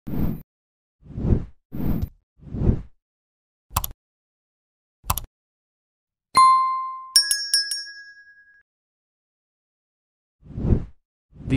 The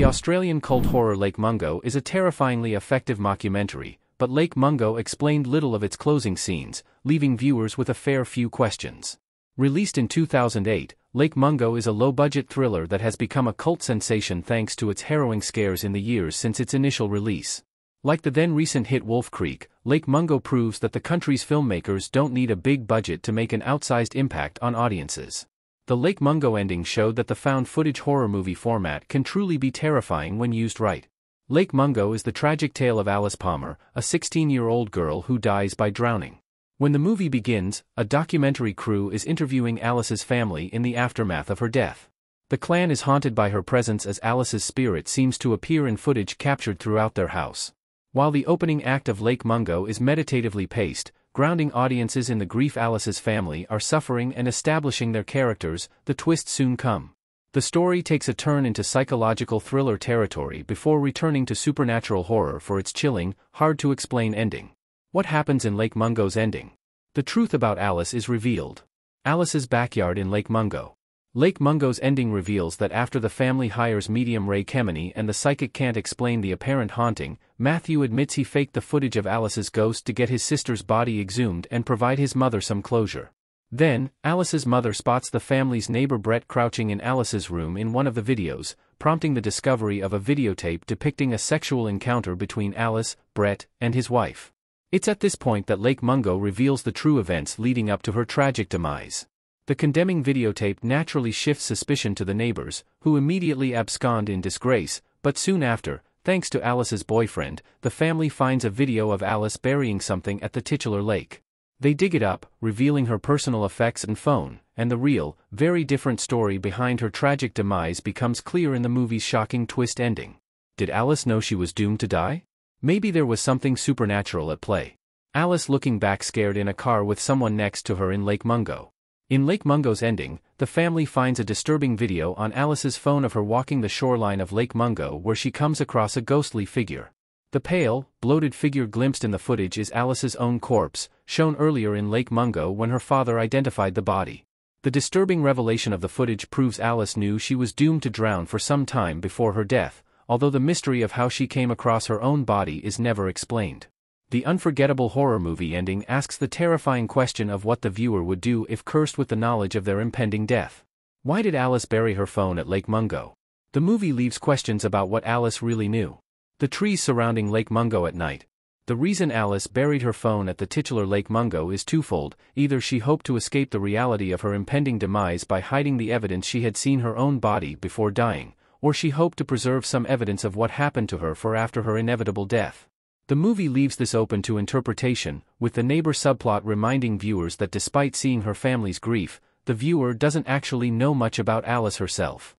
Australian cult horror Lake Mungo is a terrifyingly effective mockumentary, but Lake Mungo explained little of its closing scenes, leaving viewers with a fair few questions. Released in 2008, Lake Mungo is a low-budget thriller that has become a cult sensation thanks to its harrowing scares in the years since its initial release. Like the then-recent hit Wolf Creek, Lake Mungo proves that the country's filmmakers don't need a big budget to make an outsized impact on audiences. The Lake Mungo ending showed that the found-footage horror movie format can truly be terrifying when used right. Lake Mungo is the tragic tale of Alice Palmer, a 16-year-old girl who dies by drowning. When the movie begins, a documentary crew is interviewing Alice's family in the aftermath of her death. The clan is haunted by her presence as Alice's spirit seems to appear in footage captured throughout their house. While the opening act of Lake Mungo is meditatively paced, grounding audiences in the grief Alice's family are suffering and establishing their characters, the twists soon come. The story takes a turn into psychological thriller territory before returning to supernatural horror for its chilling, hard-to-explain ending. What happens in Lake Mungo's ending? The truth about Alice is revealed. Alice's backyard in Lake Mungo. Lake Mungo's ending reveals that after the family hires medium Ray Kemeny and the psychic can't explain the apparent haunting, Matthew admits he faked the footage of Alice's ghost to get his sister's body exhumed and provide his mother some closure. Then, Alice's mother spots the family's neighbor Brett crouching in Alice's room in one of the videos, prompting the discovery of a videotape depicting a sexual encounter between Alice, Brett, and his wife. It's at this point that Lake Mungo reveals the true events leading up to her tragic demise. The condemning videotape naturally shifts suspicion to the neighbors, who immediately abscond in disgrace, but soon after, thanks to Alice's boyfriend, the family finds a video of Alice burying something at the titular lake. They dig it up, revealing her personal effects and phone, and the real, very different story behind her tragic demise becomes clear in the movie's shocking twist ending. Did Alice know she was doomed to die? Maybe there was something supernatural at play. Alice looking back scared in a car with someone next to her in Lake Mungo. In Lake Mungo's ending, the family finds a disturbing video on Alice's phone of her walking the shoreline of Lake Mungo where she comes across a ghostly figure. The pale, bloated figure glimpsed in the footage is Alice's own corpse, shown earlier in Lake Mungo when her father identified the body. The disturbing revelation of the footage proves Alice knew she was doomed to drown for some time before her death, although the mystery of how she came across her own body is never explained. The unforgettable horror movie ending asks the terrifying question of what the viewer would do if cursed with the knowledge of their impending death. Why did Alice bury her phone at Lake Mungo? The movie leaves questions about what Alice really knew. The trees surrounding Lake Mungo at night. The reason Alice buried her phone at the titular Lake Mungo is twofold: either she hoped to escape the reality of her impending demise by hiding the evidence she had seen her own body before dying, or she hoped to preserve some evidence of what happened to her for after her inevitable death. The movie leaves this open to interpretation, with the neighbor subplot reminding viewers that despite seeing her family's grief, the viewer doesn't actually know much about Alice herself.